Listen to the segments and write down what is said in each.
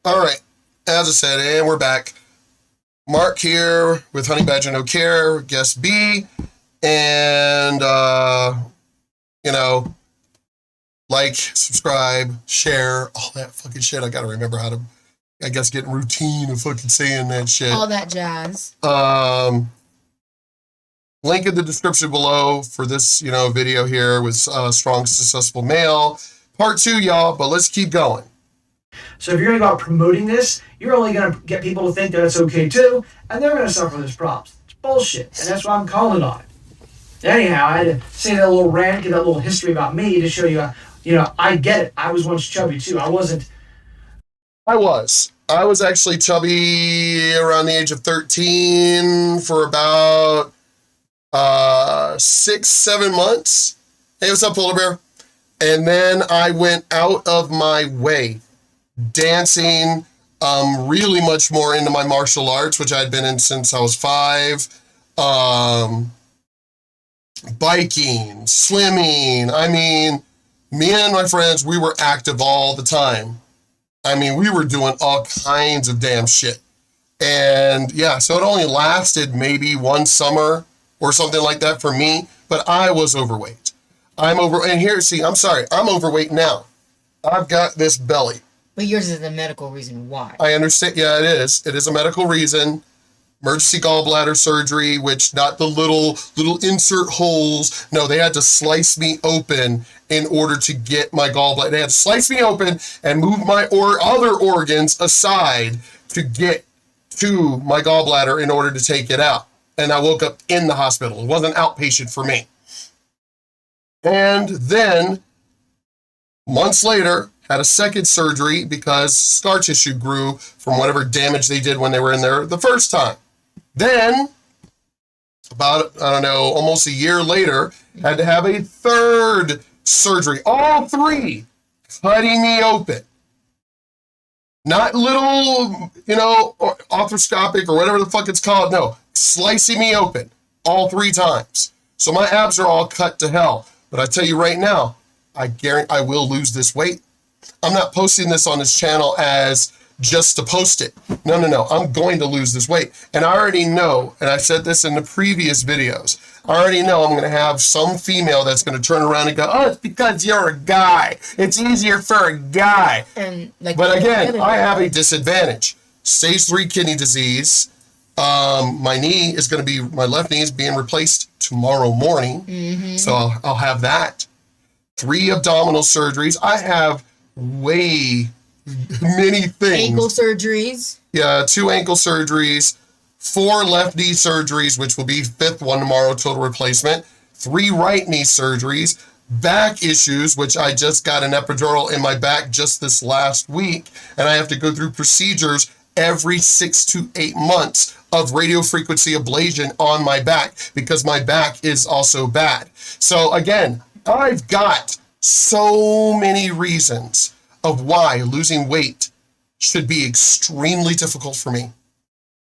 All right. As I said, and we're back. Mark here with Honey Badger No Care, guest B. And, like, subscribe, share, all that fucking shit. I got to remember how to, I guess, get in routine of fucking saying that shit. All that jazz. Link in the description below for this, video here with Strong Successful Male. Part 2, y'all, but let's keep going. So if you're going to go out promoting this, you're only going to get people to think that it's okay too, and they're going to suffer this problems. It's bullshit, and that's why I'm calling on it. Anyhow, I had to say that little rant, get that little history about me to show you, I get it. I was once chubby too. I was actually chubby around the age of 13 for about 6-7 months. Hey, what's up, Polar Bear? And then I went out of my way dancing, really much more into my martial arts, which I'd been in since I was 5. Biking, swimming. I mean, me and my friends, we were active all the time. I mean, we were doing all kinds of damn shit. And yeah, so it only lasted maybe one summer or something like that for me, but I was overweight. I'm overweight now. I've got this belly. But yours is the medical reason why. I understand. Yeah, it is. It is a medical reason. Emergency gallbladder surgery, which not the little insert holes. No, they had to slice me open in order to get my gallbladder. They had to slice me open and move my other organs aside to get to my gallbladder in order to take it out. And I woke up in the hospital. It wasn't outpatient for me. And then, months later, had a second surgery because scar tissue grew from whatever damage they did when they were in there the first time. Then, about, almost a year later, had to have a third surgery. All 3 cutting me open. Not little, arthroscopic or whatever the fuck it's called. No, slicing me open all 3 times. So my abs are all cut to hell. But I tell you right now, I guarantee I will lose this weight. I'm not posting this on this channel as just to post it. No. I'm going to lose this weight. And I already know, and I said this in the previous videos, I already know I'm going to have some female that's going to turn around and go, oh, it's because you're a guy. It's easier for a guy. But again, I have a disadvantage. Stage 3 kidney disease. My left knee is being replaced tomorrow morning. Mm-hmm. So I'll have that. 3 abdominal surgeries. I have way many things. Ankle surgeries. Yeah, 2 ankle surgeries, 4 left knee surgeries, which will be 5th one tomorrow, total replacement. 3 right knee surgeries, back issues, which I just got an epidural in my back just this last week, and I have to go through procedures every 6 to 8 months of radiofrequency ablation on my back because my back is also bad. So again, I've got so many reasons of why losing weight should be extremely difficult for me.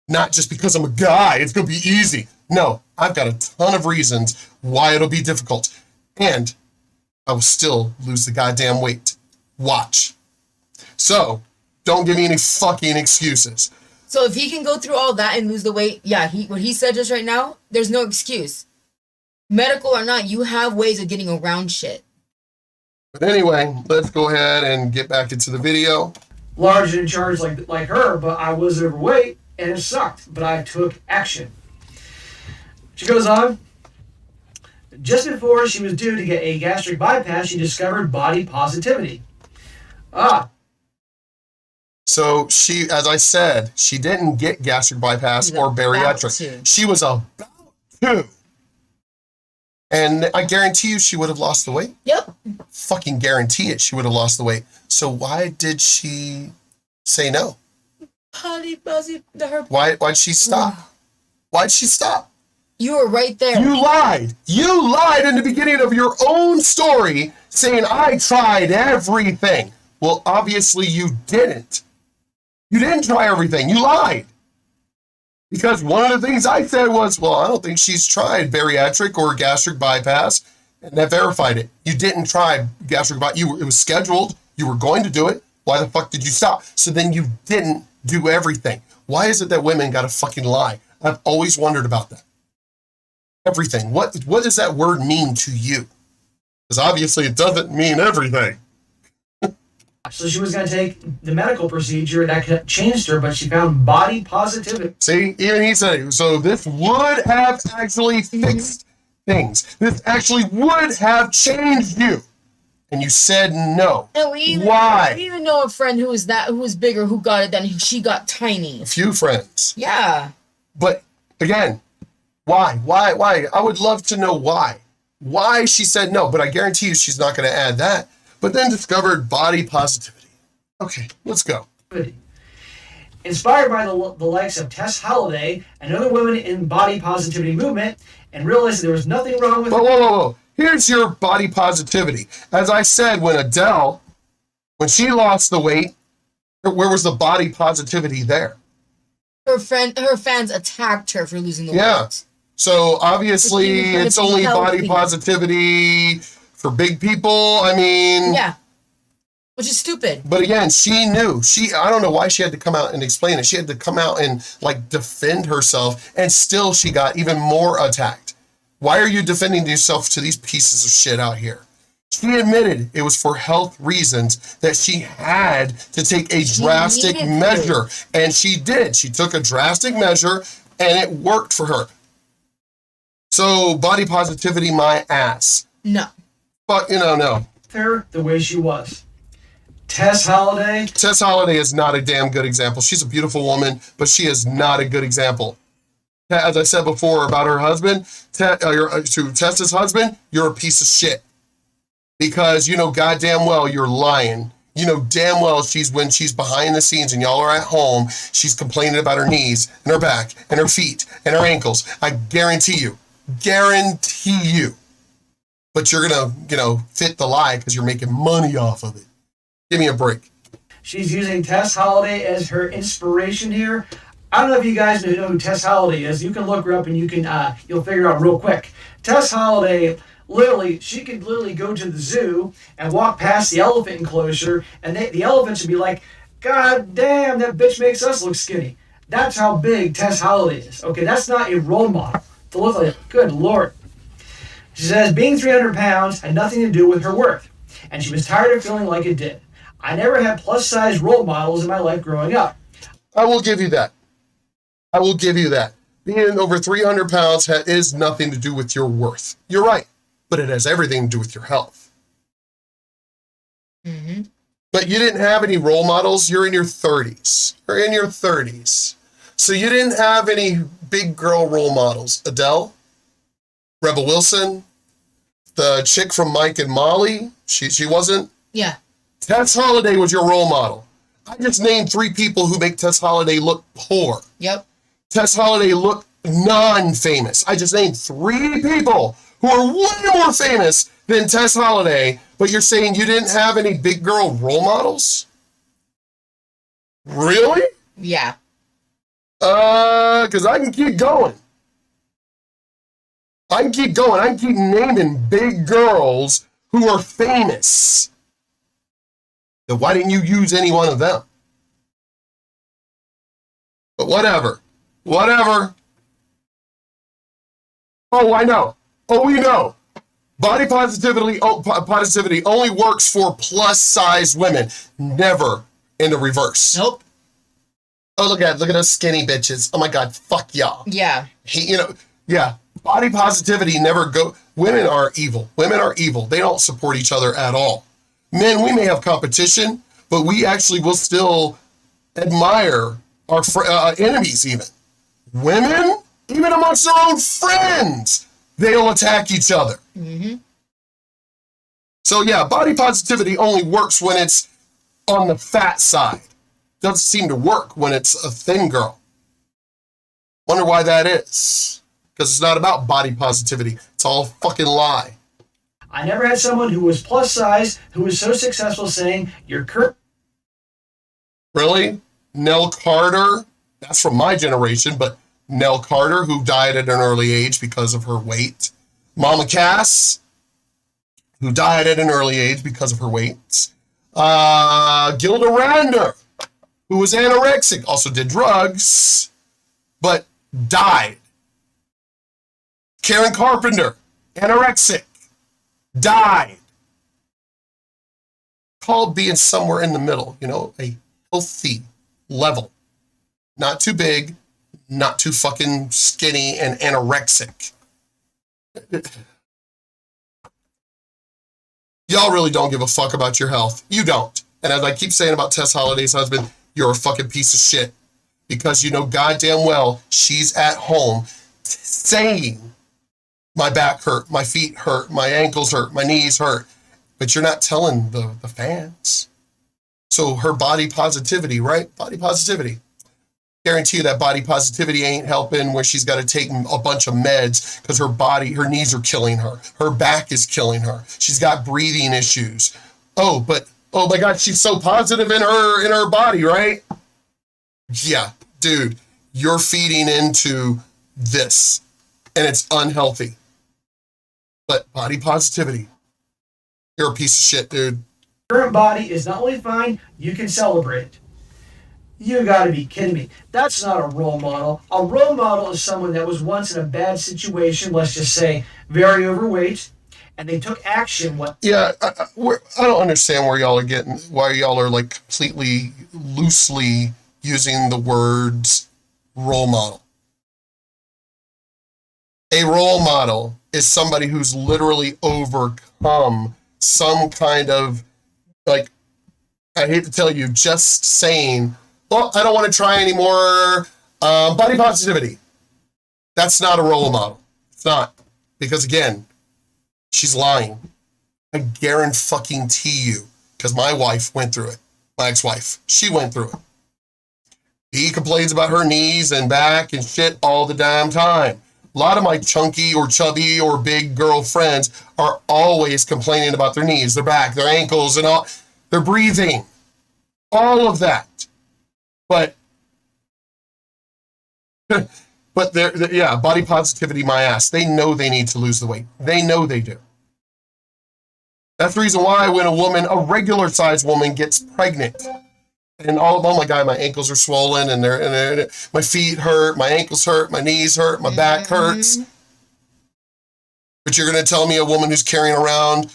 Not just because I'm a guy, it's going to be easy. No, I've got a ton of reasons why it'll be difficult. And I will still lose the goddamn weight. Watch. So, don't give me any fucking excuses. So if he can go through all that and lose the weight, yeah, what he said just right now, there's no excuse. Medical or not, you have ways of getting around shit. But anyway, let's go ahead and get back into the video. Large and in charge like her, but I was overweight and it sucked, but I took action. She goes on. Just before she was due to get a gastric bypass, she discovered body positivity. So she, as I said, she didn't get gastric bypass or bariatric. She was about to. And I guarantee you she would have lost the weight. Yep. Fucking guarantee it, she would have lost the weight. So why did she say no? Why'd she stop? Why'd she stop? You were right there. You lied. You lied in the beginning of your own story saying, I tried everything. Well, obviously you didn't. You didn't try everything. You lied. Because one of the things I said was, well, I don't think she's tried bariatric or gastric bypass. And that verified it. You didn't try gastric bypass. It was scheduled. You were going to do it. Why the fuck did you stop? So then you didn't do everything. Why is it that women gotta fucking lie? I've always wondered about that. Everything. What does that word mean to you? Because obviously it doesn't mean everything. So she was going to take the medical procedure that changed her, but she found body positivity. See, even he said it. So this would have actually fixed things. This actually would have changed you. And you said no. And Why? We even know a friend who was bigger, who got it, then she got tiny. A few friends. Yeah. But again, why? Why? I would love to know why. Why she said no, but I guarantee you she's not going to add that. But then discovered body positivity. Okay, let's go. Inspired by the likes of Tess Holliday and other women in body positivity movement, and realized there was nothing wrong with Whoa. Here's your body positivity. As I said, when Adele, when she lost the weight, where was the body positivity there? Her fans attacked her for losing the weight. So obviously it's only body positivity for big people. I mean, yeah, which is stupid. But again, she knew. I don't know why she had to come out and explain it. She had to come out and like defend herself, and still she got even more attacked. Why are you defending yourself to these pieces of shit out here? She admitted it was for health reasons that she had to take a drastic measure. And she did. She took a drastic measure and it worked for her. So body positivity, my ass. No. But, no. her the way she was. Tess Holliday. Tess Holliday is not a damn good example. She's a beautiful woman, but she is not a good example. As I said before about her husband, to Tessa's husband, you're a piece of shit. Because you know goddamn well you're lying. You know damn well when she's behind the scenes and y'all are at home, she's complaining about her knees and her back and her feet and her ankles. I guarantee you. But you're gonna, fit the lie because you're making money off of it. Give me a break. She's using Tess Holliday as her inspiration here. I don't know if you guys know who Tess Holliday is. You can look her up and you'll figure it out real quick. Tess Holliday, she could literally go to the zoo and walk past the elephant enclosure, and the elephants would be like, God damn, that bitch makes us look skinny. That's how big Tess Holliday is. Okay, that's not a role model to look like. Good Lord. She says being 300 pounds had nothing to do with her worth, and she was tired of feeling like it did. I never had plus-size role models in my life growing up. I will give you that. Being over 300 pounds is nothing to do with your worth. You're right, but it has everything to do with your health. Mm-hmm. But you didn't have any role models. You're in your 30s. So you didn't have any big girl role models. Adele, Rebel Wilson, the chick from Mike and Molly, she wasn't. Yeah. Tess Holliday was your role model. I just named 3 people who make Tess Holliday look poor. Yep. Tess Holliday looked non-famous. I just named 3 people who are way more famous than Tess Holliday, but you're saying you didn't have any big girl role models? Really? Yeah. Because I can keep going. I can keep naming big girls who are famous. Then why didn't you use any one of them? But whatever. Oh, I know. Oh, we know. Body positivity only works for plus-size women. Never in the reverse. Nope. Oh, look at those skinny bitches. Oh my God, fuck y'all. Yeah. Yeah. Body positivity never go. Women are evil. They don't support each other at all. Men, we may have competition, but we actually will still admire our enemies even. Women, even amongst their own friends, they'll attack each other. Mm-hmm. So yeah, body positivity only works when it's on the fat side. Doesn't seem to work when it's a thin girl. Wonder why that is. Because it's not about body positivity. It's all a fucking lie. I never had someone who was plus size, who was so successful saying, you're curvy. Really? Nell Carter? That's from my generation, but Nell Carter, who died at an early age because of her weight. Mama Cass, who died at an early age because of her weight. Gilda Radner, who was anorexic, also did drugs, but died. Karen Carpenter, anorexic, died. Called being somewhere in the middle, a healthy level. Not too big, not too fucking skinny and anorexic. Y'all really don't give a fuck about your health. You don't. And as I keep saying about Tess Holliday's husband, you're a fucking piece of shit. Because you know goddamn well she's at home saying, my back hurt, my feet hurt, my ankles hurt, my knees hurt. But you're not telling the fans. So her body positivity, right? Body positivity. Guarantee you that body positivity ain't helping where she's got to take a bunch of meds because her knees are killing her. Her back is killing her. She's got breathing issues. Oh my God, she's so positive in her body, right? Yeah, dude, you're feeding into this and it's unhealthy. But body positivity, you're a piece of shit, dude. Current body is not only fine, you can celebrate it. You gotta be kidding me. That's not a role model. A role model is someone that was once in a bad situation, let's just say very overweight, and they took action. Yeah, I don't understand why y'all are like completely loosely using the words role model. A role model is somebody who's literally overcome some kind of, like, I hate to tell you, just saying, well, I don't want to try anymore. Body positivity. That's not a role model. It's not. Because again, she's lying. I guarantee you, because my wife went through it. My ex-wife. She went through it. He complains about her knees and back and shit all the damn time. A lot of my chunky or chubby or big girl friends are always complaining about their knees, their back, their ankles, and all. Their breathing. All of that. But body positivity, my ass. They know they need to lose the weight. They know they do. That's the reason why when a regular sized woman gets pregnant, and oh my God, my ankles are swollen and my feet hurt, my ankles hurt, my knees hurt, my back hurts. But you're going to tell me a woman who's carrying around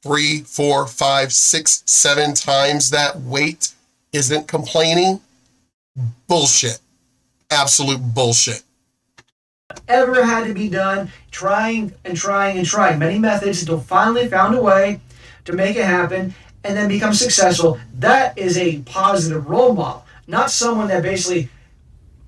3, 4, 5, 6, 7 times that weight isn't complaining? Bullshit. Absolute bullshit. Ever had to be done, trying and trying and trying many methods until finally found a way to make it happen and then become successful. That is a positive role model, not someone that basically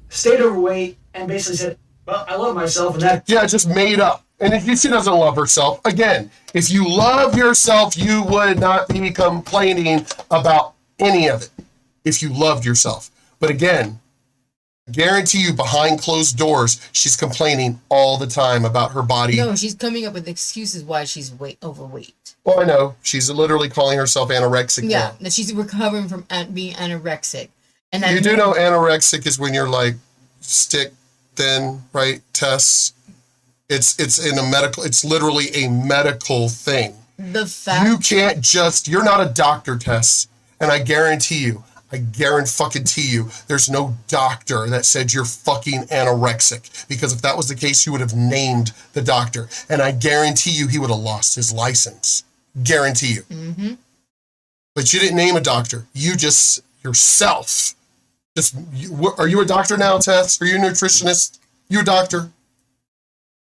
stayed overweight and basically said, well, I love myself, and that. Yeah, just made up. And if she doesn't love herself, again, if you love yourself, you would not be complaining about any of it if you loved yourself. But again, I guarantee you behind closed doors, she's complaining all the time about her body. No, she's coming up with excuses why she's overweight. Well, I know. She's literally calling herself anorexic. Yeah, that she's recovering from being anorexic. And you do know anorexic is when you're like stick thin, right, Tess? It's literally a medical thing. You're not a doctor, Tess. And I guarantee you, there's no doctor that said you're fucking anorexic. Because if that was the case, you would have named the doctor. And I guarantee you he would have lost his license. Guarantee you. Mm-hmm. But you didn't name a doctor. You just, yourself. Are you a doctor now, Tess? Are you a nutritionist? You a doctor?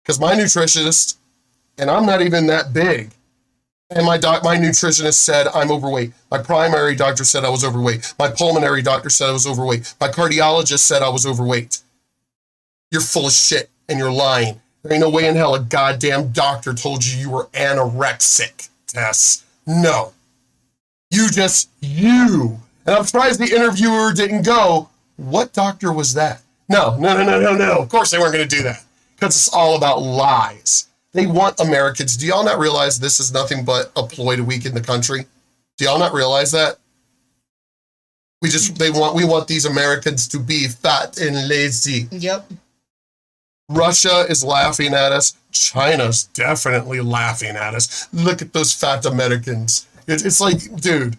Because my nutritionist, and I'm not even that big, and my nutritionist said I'm overweight. My primary doctor said I was overweight. My pulmonary doctor said I was overweight. My cardiologist said I was overweight. You're full of shit and you're lying. There ain't no way in hell a goddamn doctor told you were anorexic, Tess. No. You. And I'm surprised the interviewer didn't go, what doctor was that? No. Of course they weren't going to do that. Because it's all about lies. They want Americans. Do y'all not realize this is nothing but a ploy to weaken the country? Do y'all not realize that? We want these Americans to be fat and lazy. Yep. Russia is laughing at us. China's definitely laughing at us. Look at those fat Americans. It's like, dude,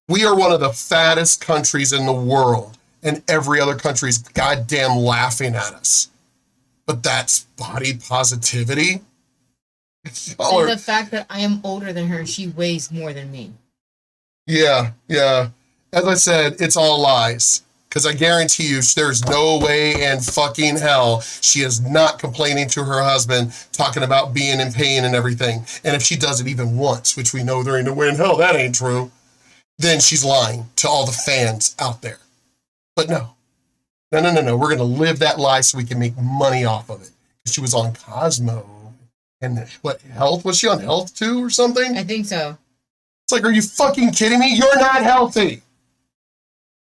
We are one of the fattest countries in the world, and every other country is goddamn laughing at us. But that's body positivity? And the fact that I am older than her, she weighs more than me. Yeah. As I said, it's all lies. Because I guarantee you, there's no way in fucking hell she is not complaining to her husband, talking about being in pain and everything. And if she does it even once, which we know there ain't no way in hell that ain't true, then she's lying to all the fans out there. But no. We're going to live that lie so we can make money off of it. She was on Cosmo. And what, Health? Was she on Health too or something? I think so. It's like, are you fucking kidding me? You're not healthy.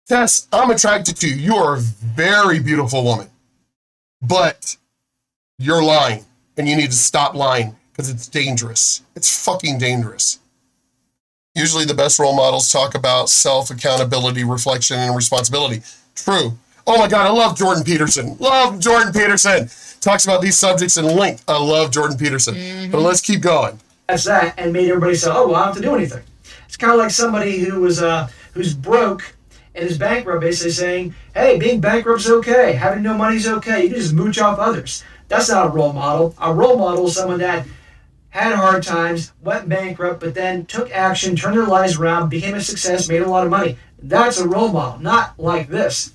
Tess, I'm attracted to you. You are a very beautiful woman. But you're lying. And you need to stop lying because it's dangerous. It's fucking dangerous. Usually the best role models talk about self-accountability, reflection, and responsibility. True. Oh my God, I love Jordan Peterson. Love Jordan Peterson. Talks about these subjects in length. I love Jordan Peterson. Mm-hmm. But let's keep going. That's that, and made everybody say, "Oh, well, I don't have to do anything." It's kind of like somebody who's broke and is bankrupt, basically saying, "Hey, being bankrupt's okay. Having no money's okay. You can just mooch off others." That's not a role model. A role model is someone that had hard times, went bankrupt, but then took action, turned their lives around, became a success, made a lot of money. That's a role model, not like this.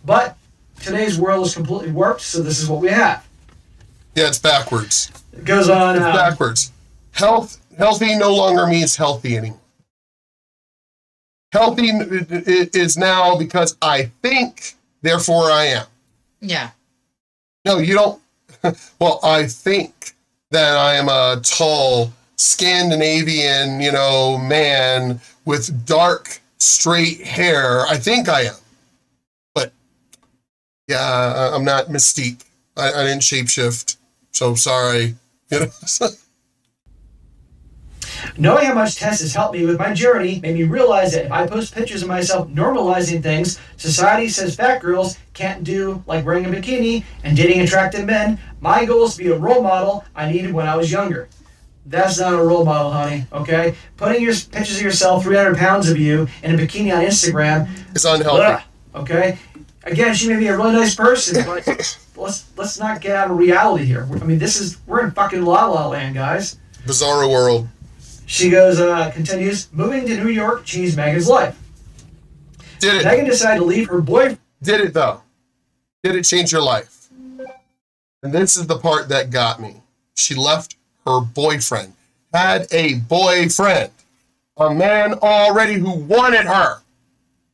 But today's world is completely warped, so this is what we have. Yeah, it's backwards. It goes on. It's backwards. Healthy no longer means healthy anymore. Healthy is now because I think, therefore I am. Yeah. No, you don't. Well, I think that I am a tall Scandinavian, man with dark, straight hair. I think I am. But, yeah, I'm not Mystique. I didn't shapeshift. So sorry. Knowing how much Tess has helped me with my journey made me realize that if I post pictures of myself normalizing things society says fat girls can't do, like wearing a bikini and dating attractive men, my goal is to be a role model I needed when I was younger. That's not a role model, honey, okay? Putting your pictures of yourself, 300 pounds of you, in a bikini on Instagram is unhealthy. Okay? Again, she may be a really nice person, but let's not get out of reality here. I mean, we're in fucking La La Land, guys. Bizarro world. She goes, continues, moving to New York changed Megan's life. Did it? Megan decided to leave her boyfriend. Did it, though? Did it change your life? And this is the part that got me. She left her boyfriend. Had a boyfriend. A man already who wanted her.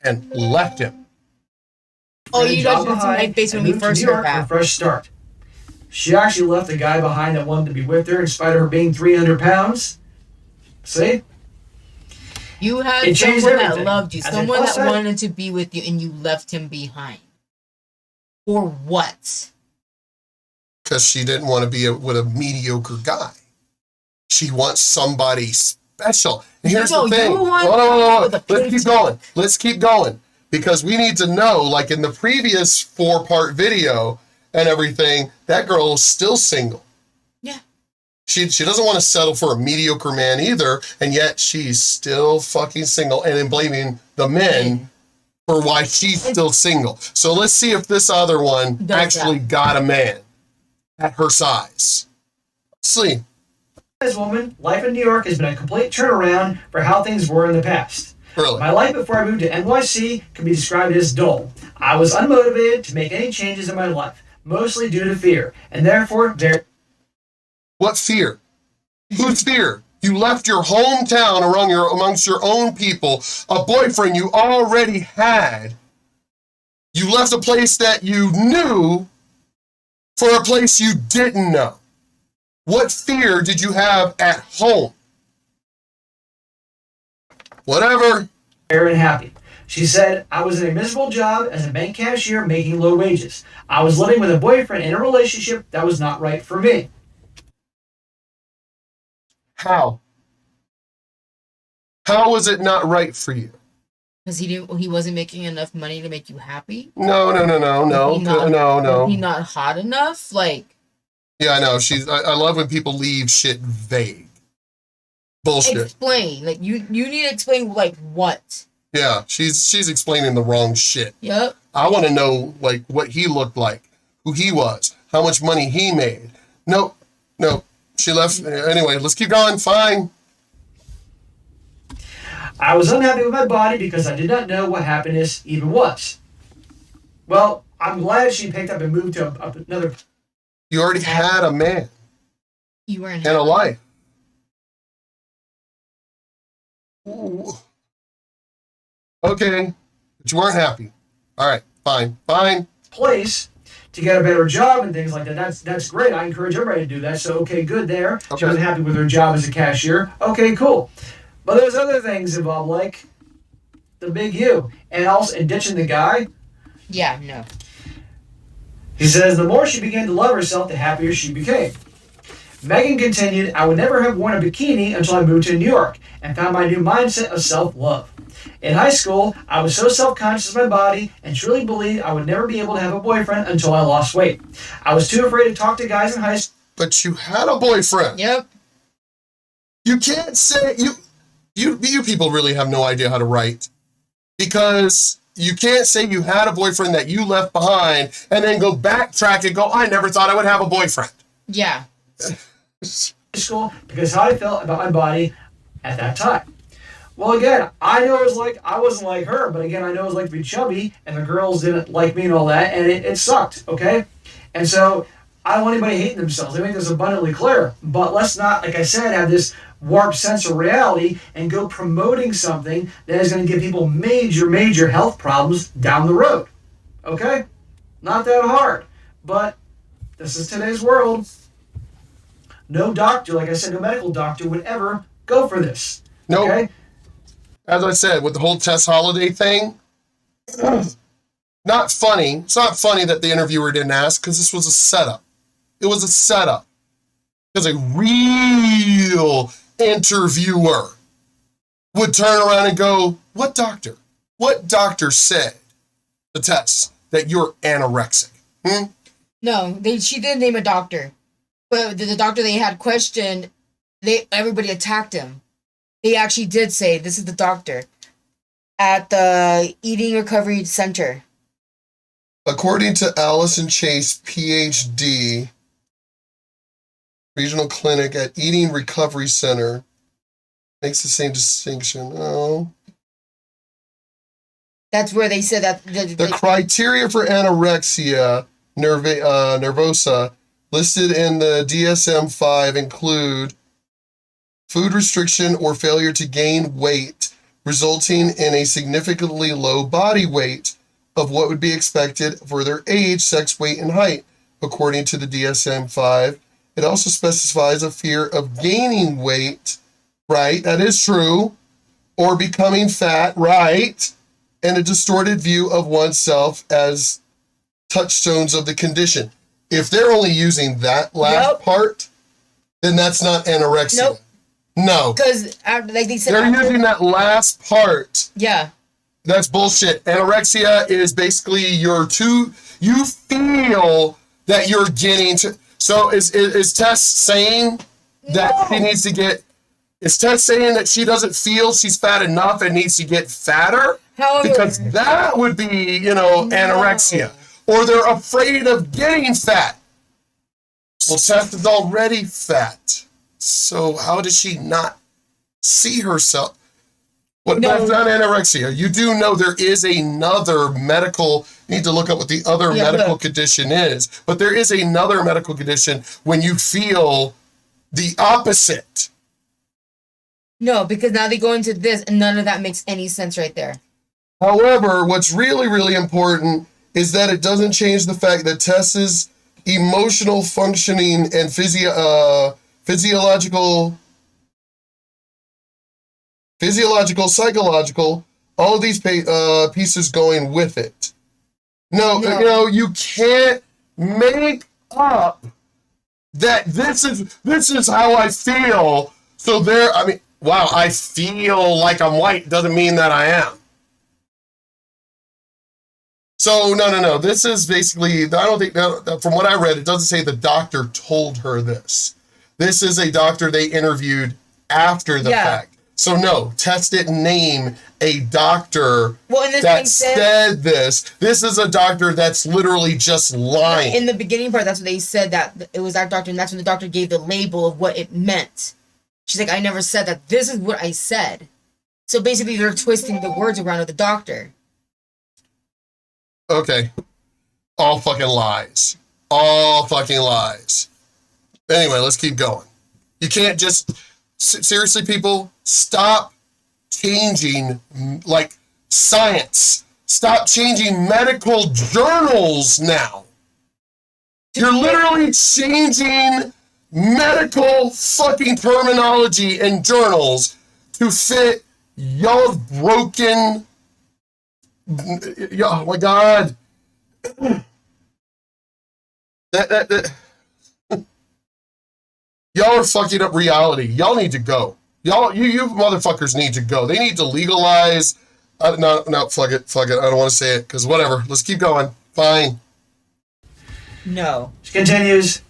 And left him. Oh, you guys should see my face when we first heard that. A fresh start. She actually left a guy behind that wanted to be with her in spite of her being 300 pounds. See? You had someone that loved you, someone that wanted to be with you, and you left him behind. For what? Because she didn't want to be with a mediocre guy. She wants somebody special. And here's the thing. Let's keep going. Because we need to know, like in the previous 4-part video and everything, that girl is still single. Yeah. She doesn't want to settle for a mediocre man either, and yet she's still fucking single and then blaming the men for why she's still single. So let's see if this other one actually got a man at her size. Let's see. This woman, life in New York has been a complete turnaround for how things were in the past. Really? My life before I moved to NYC can be described as dull. I was unmotivated to make any changes in my life, mostly due to fear, and therefore very... What fear? Whose fear? You left your hometown amongst your own people, a boyfriend you already had. You left a place that you knew for a place you didn't know. What fear did you have at home? Whatever. Fair and happy. She said, I was in a miserable job as a bank cashier making low wages. I was living with a boyfriend in a relationship that was not right for me. How? How was it not right for you? Because he wasn't making enough money to make you happy? No. Was he not hot enough? Yeah, I know. I love when people leave shit vague. Bullshit. Explain. You need to explain, what? Yeah, she's explaining the wrong shit. Yep. I want to know like what he looked like, who he was, how much money he made. No, no, she left. Anyway, let's keep going. Fine. I was unhappy with my body because I did not know what happiness even was. Well, I'm glad she picked up and moved to another. You already had a man You weren't and a life. Ooh. Okay, but you weren't happy. All right, fine. place to get a better job and things like that. That's great. I encourage everybody to do that. So okay, good there. She Okay. wasn't happy with her job as a cashier. Okay, cool. But there's other things involved, like the big U, and ditching the guy. Yeah, no. He says the more she began to love herself, the happier she became. Megan continued, I would never have worn a bikini until I moved to New York and found my new mindset of self-love. In high school, I was so self-conscious of my body and truly believed I would never be able to have a boyfriend until I lost weight. I was too afraid to talk to guys in high school. But you had a boyfriend. Yep. You can't say you people really have no idea how to write, because you can't say you had a boyfriend that you left behind and then go backtrack and go, I never thought I would have a boyfriend. Yeah. School because how I felt about my body at that time. Well, again, I know it was like, I wasn't like her, but again, I know it was like to be chubby, and the girls didn't like me and all that, and it sucked, okay? And so, I don't want anybody hating themselves. I make this abundantly clear. But let's not, like I said, have this warped sense of reality and go promoting something that is going to give people major health problems down the road. Okay? Not that hard. But this is today's world. No doctor, like I said, no medical doctor would ever go for this. Nope. Okay? As I said, with the whole Tess Holiday thing, not funny. It's not funny that the interviewer didn't ask, because this was a setup. It was a setup. Because a real interviewer would turn around and go, what doctor? What doctor said to Tess that you're anorexic? No, she did name a doctor. But the doctor they had questioned, everybody attacked him. They actually did say, this is the doctor at the Eating Recovery Center. According to Allison Chase, PhD, regional clinic at Eating Recovery Center, makes the same distinction. Oh. That's where they said that. The criteria for anorexia nervosa listed in the DSM-5 include food restriction or failure to gain weight, resulting in a significantly low body weight of what would be expected for their age, sex, weight, and height, according to the DSM-5. It also specifies a fear of gaining weight, right? That is true. Or becoming fat, right? And a distorted view of oneself as touchstones of the condition. If they're only using that last part, then that's not anorexia. Nope. No. Because, like they said, they're using that last part. Yeah. That's bullshit. Anorexia is basically you feel that you're getting to. So is Tess saying that she needs to get? Is Tess saying that she doesn't feel she's fat enough and needs to get fatter? However, Because that would be, anorexia. Or they're afraid of getting fat. Well, Tess is already fat. So how does she not see herself? What, No. That's not anorexia. You do know there is another medical, you need to look up what the other medical condition is, but there is another medical condition when you feel the opposite. No, because now they go into this, and none of that makes any sense right there. However, what's really important is that it doesn't change the fact that Tess's emotional functioning and physiological, psychological, all of these pieces going with it. No, you can't make up that this is how I feel. So wow, I feel like I'm white doesn't mean that I am. So no. This is basically, I don't think, from what I read, it doesn't say the doctor told her this. This is a doctor they interviewed after the fact. So no, Tess didn't name a doctor Well, in this that thing said, said this. This is a doctor that's literally just lying. in the beginning part, that's what they said, that it was that doctor, and that's when the doctor gave the label of what it meant. She's like, I never said that. This is what I said. So basically, they're twisting the words around of the doctor. Okay. All fucking lies. All fucking lies. Anyway, let's keep going. You can't just... Seriously, people, stop changing, like, science. Stop changing medical journals now. You're literally changing medical fucking terminology in journals to fit y'all's broken... Oh my God. That y'all are fucking up reality. Y'all need to go. You motherfuckers need to go. They need to legalize. No, fuck it. I don't want to say it because whatever. Let's keep going. Fine. No. She continues,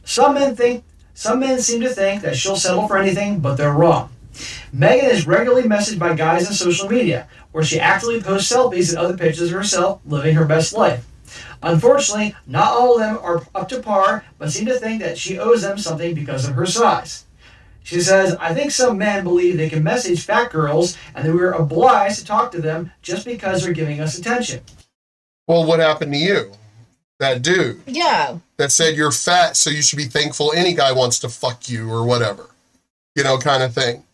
some men seem to think that she'll settle for anything, but they're wrong. Megan is regularly messaged by guys on social media, where she actively posts selfies and other pictures of herself living her best life. Unfortunately, not all of them are up to par, but seem to think that she owes them something because of her size. She says, I think some men believe they can message fat girls and that we're obliged to talk to them just because they're giving us attention. Well, what happened to you? That dude. Yeah. That said you're fat, so you should be thankful any guy wants to fuck you or whatever. You know, kind of thing.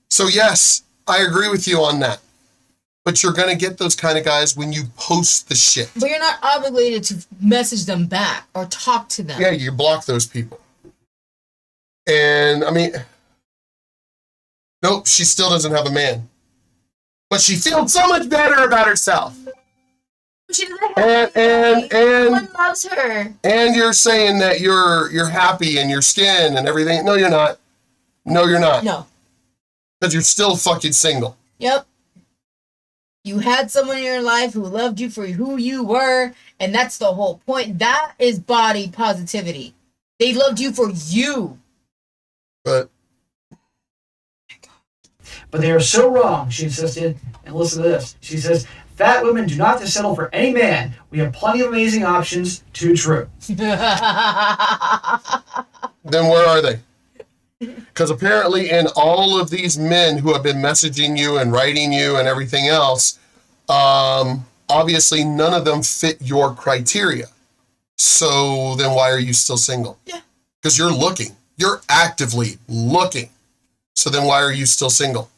So yes, I agree with you on that. But you're going to get those kind of guys when you post the shit. But you're not obligated to message them back or talk to them. Yeah, you block those people. And, I mean, nope, she still doesn't have a man. But she feels so much better about herself. She doesn't have And no one loves her. And you're saying that you're happy in your skin and everything. No, you're not. No, you're not. No. Because you're still fucking single. Yep. You had someone in your life who loved you for who you were, and that's the whole point. That is body positivity. They loved you for you. But they are so wrong, she insisted. And listen to this. She says, fat women do not have to settle for any man. We have plenty of amazing options. Too true. then where are they? Because apparently in all of these men who have been messaging you and writing you and everything else, obviously none of them fit your criteria. So then why are you still single? Yeah. Because you're looking. You're actively looking. So then why are you still single?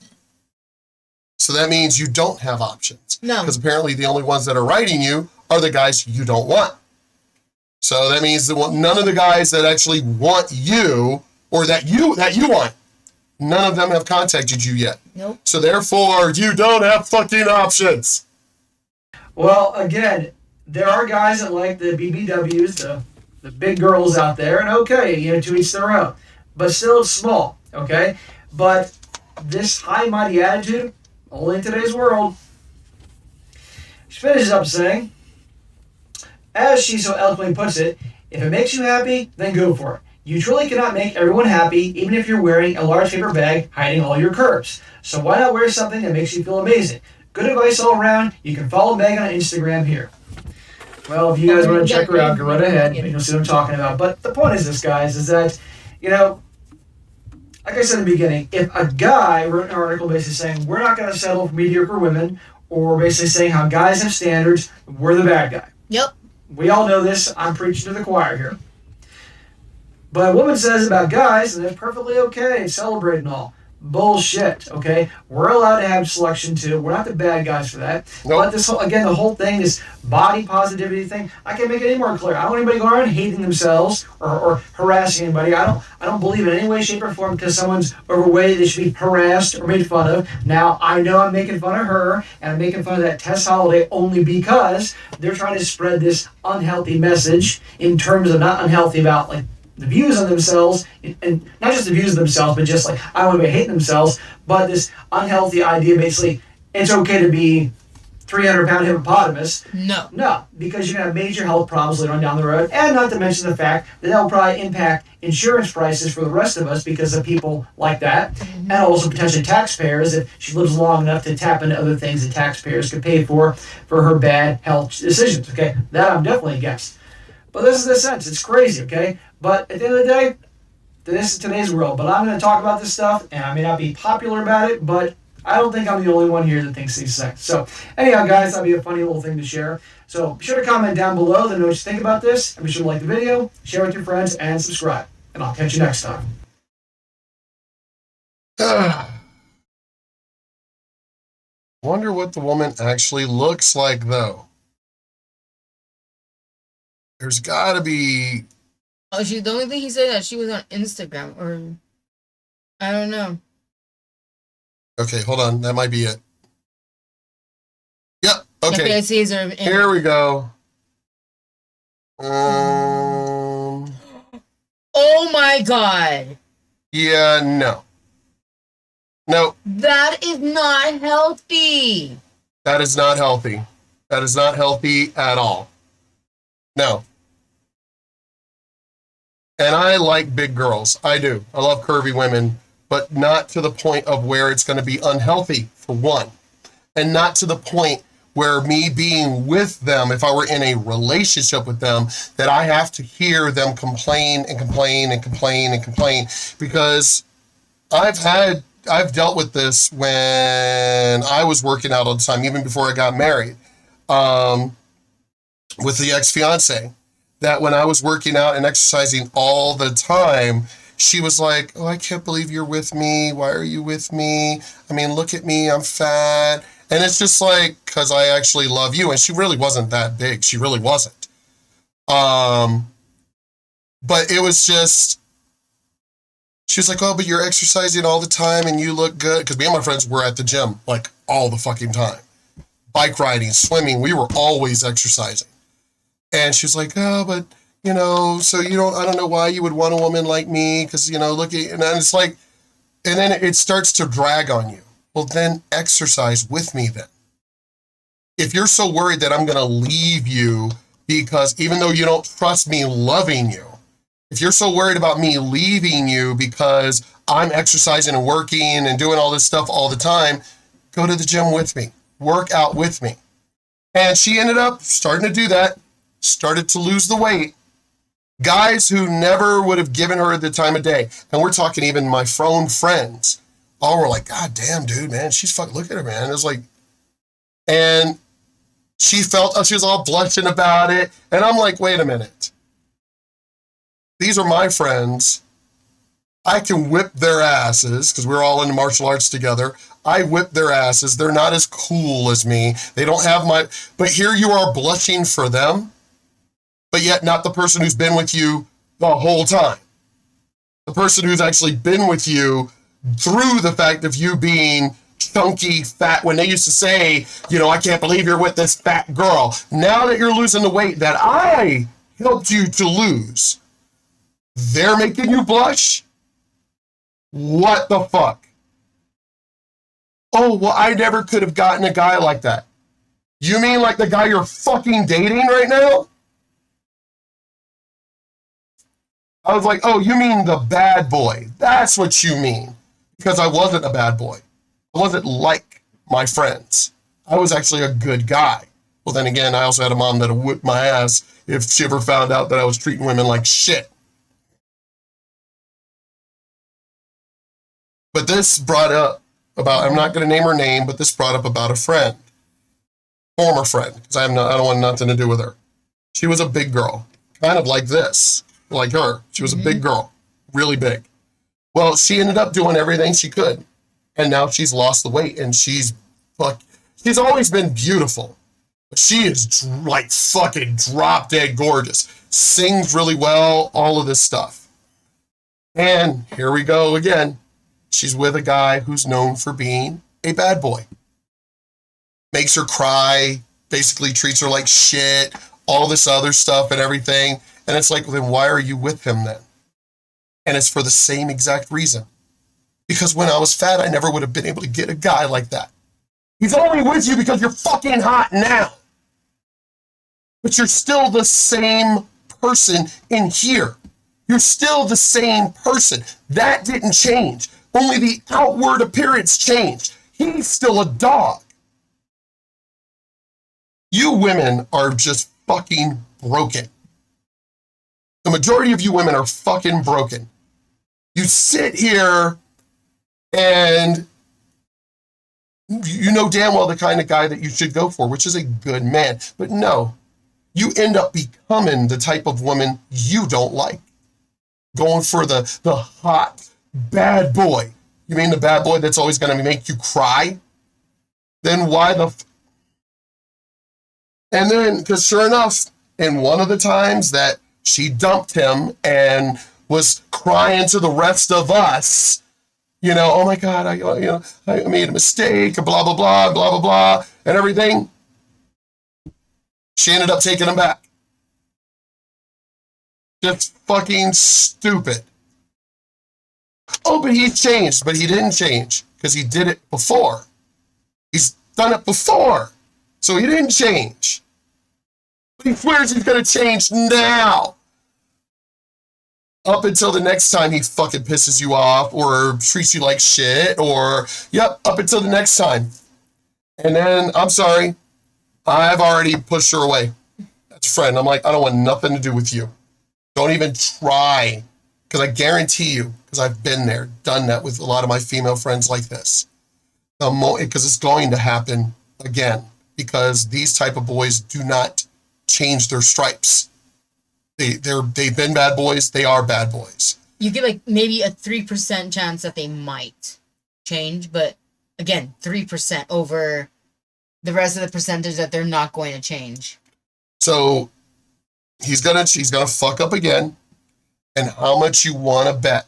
So that means you don't have options. No. Because apparently the only ones that are writing you are the guys you don't want. So that means that none of the guys that actually want you or that you want, none of them have contacted you yet. Nope. So therefore, you don't have fucking options. Well, again, there are guys that like the BBWs, the big girls out there, and okay, to each their own. But still, it's small, okay? But this high mighty attitude, only in today's world. She finishes up saying, as she so eloquently puts it, if it makes you happy, then go for it. You truly cannot make everyone happy, even if you're wearing a large paper bag hiding all your curves. So why not wear something that makes you feel amazing? Good advice all around. You can follow Meg on Instagram here. Well, if you guys want to check her out, go right ahead. You'll see what I'm talking about. But the point is this, guys, is that, like I said in the beginning, if a guy wrote an article basically saying, we're not going to settle for mediocre women, or basically saying how guys have standards, we're the bad guy. Yep. We all know this. I'm preaching to the choir here. But a woman says about guys, and that's perfectly okay, celebrate and all. Bullshit, okay? We're allowed to have selection too. We're not the bad guys for that. Nope. But this the whole thing, this body positivity thing, I can't make it any more clear. I don't want anybody going around hating themselves or harassing anybody. I don't believe in any way, shape, or form because someone's overweight they should be harassed or made fun of. Now, I know I'm making fun of her, and I'm making fun of that Tess Holiday only because they're trying to spread this unhealthy message in terms of not unhealthy about, like, the views on themselves, and not just the views of themselves, but just like, I don't want to hate themselves, but this unhealthy idea, basically, it's okay to be 300-pound hippopotamus. No. No, because you're going to have major health problems later on down the road, and not to mention the fact that will probably impact insurance prices for the rest of us because of people like that, and also potentially taxpayers if she lives long enough to tap into other things that taxpayers could pay for her bad health decisions, okay? That I'm definitely against. But this is the sense. It's crazy, okay? But at the end of the day, this is today's world. But I'm going to talk about this stuff, and I may not be popular about it, but I don't think I'm the only one here that thinks these things. So anyhow, guys, that'd be a funny little thing to share. So be sure to comment down below to know what you think about this. And be sure to like the video, share with your friends, and subscribe. And I'll catch you next time. Wonder what the woman actually looks like, though. There's got to be... Oh, the only thing he said that she was on Instagram, or I don't know. Okay, hold on. That might be it. Yep. Okay. I see his Here we go. Oh my God. Yeah, no. No. That is not healthy. That is not healthy. That is not healthy at all. No. And I like big girls. I do. I love curvy women, but not to the point of where it's going to be unhealthy, for one. And not to the point where me being with them, if I were in a relationship with them, that I have to hear them complain and complain and complain and complain. Because I've dealt with this when I was working out all the time, even before I got married, with the ex-fiance, that when I was working out and exercising all the time, she was like, oh, I can't believe you're with me. Why are you with me? I mean, look at me, I'm fat. And it's just like, because I actually love you. And she really wasn't that big. She really wasn't. But it was just, she was like, oh, but you're exercising all the time and you look good. Because me and my friends were at the gym like all the fucking time. Bike riding, swimming, we were always exercising. And she was like, oh, but, you know, so I don't know why you would want a woman like me. Because, look at, and then it's like, and then it starts to drag on you. Well, then exercise with me then. If you're so worried that I'm going to leave you because even though you don't trust me loving you, if you're so worried about me leaving you because I'm exercising and working and doing all this stuff all the time, go to the gym with me, work out with me. And she ended up starting to do that, started to lose the weight. Guys who never would have given her the time of day. And we're talking even my phone friends. All were like, God damn, dude, man, she's fucking, look at her, man. It was like, and she was all blushing about it. And I'm like, wait a minute. These are my friends. I can whip their asses because we're all in martial arts together. I whip their asses. They're not as cool as me. They don't have but here you are blushing for them, but yet not the person who's been with you the whole time. The person who's actually been with you through the fact of you being chunky, fat, when they used to say, I can't believe you're with this fat girl. Now that you're losing the weight that I helped you to lose, they're making you blush? What the fuck? Oh, well, I never could have gotten a guy like that. You mean like the guy you're fucking dating right now? I was like, oh, you mean the bad boy. That's what you mean. Because I wasn't a bad boy. I wasn't like my friends. I was actually a good guy. Well, then again, I also had a mom that would whip my ass if she ever found out that I was treating women like shit. But this brought up about, I'm not going to name her name, but this brought up about a friend. Former friend, because I don't want nothing to do with her. She was a big girl, kind of like this, like her. She was a big girl, really big. Well, she ended up doing everything she could, and now she's lost the weight, and she's always been beautiful, but she is like fucking drop dead gorgeous, sings really well, all of this stuff. And here we go again. She's with a guy who's known for being a bad boy. Makes her cry, basically treats her like shit, all this other stuff and everything. And it's like, well, then why are you with him then? And it's for the same exact reason. Because when I was fat, I never would have been able to get a guy like that. He's only with you because you're fucking hot now. But you're still the same person in here. You're still the same person. That didn't change. Only the outward appearance changed. He's still a dog. You women are just fucking broken. The majority of you women are fucking broken. You sit here and you know damn well the kind of guy that you should go for, which is a good man. But no, you end up becoming the type of woman you don't like. Going for the hot bad boy. You mean the bad boy that's always going to make you cry? Then why the... And then, because sure enough, in one of the times that she dumped him and was crying to the rest of us, oh my God, I made a mistake, blah, blah, blah, blah, blah, blah, and everything. She ended up taking him back. Just fucking stupid. Oh, but he changed. But he didn't change because he did it before. He's done it before. So he didn't change. But he swears he's going to change now. Up until the next time he fucking pisses you off or treats you like shit or, yep, up until the next time. And then, I'm sorry, I've already pushed her away. That's a friend. I'm like, I don't want nothing to do with you. Don't even try. Because I guarantee you, because I've been there, done that with a lot of my female friends like this. Because it's going to happen again. Because these type of boys do not change their stripes. They've been bad boys. They are bad boys. You get like maybe a 3% chance that they might change, but again, 3% over the rest of the percentage that they're not going to change. So he's gonna fuck up again. And how much you want to bet?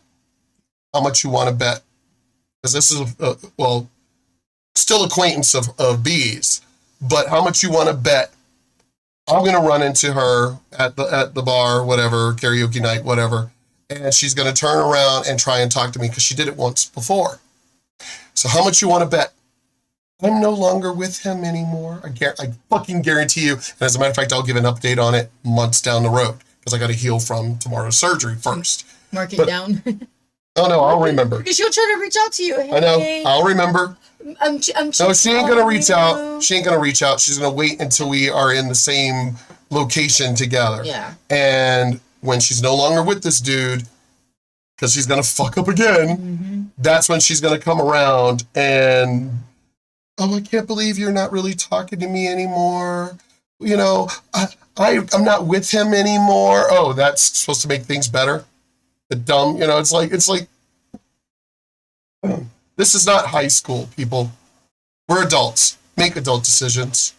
How much you want to bet? Because this is still acquaintance of bees, but how much you want to bet? I'm gonna run into her at the bar, whatever, karaoke night, whatever, and she's gonna turn around and try and talk to me because she did it once before. So how much you want to bet? I'm no longer with him anymore. I fucking guarantee you. And as a matter of fact, I'll give an update on it months down the road because I got to heal from tomorrow's surgery first. Mark it down. Oh no, I'll remember. Because she'll try to reach out to you. Hey, I know. I'll remember. I'm no, she ain't gonna reach out. She ain't gonna reach out. She's gonna wait until we are in the same location together. Yeah. And when she's no longer with this dude, because she's gonna fuck up again, that's when she's gonna come around and, oh, I can't believe you're not really talking to me anymore. I'm not with him anymore. Oh, that's supposed to make things better. The dumb, it's like. This is not high school, people. We're adults. Make adult decisions.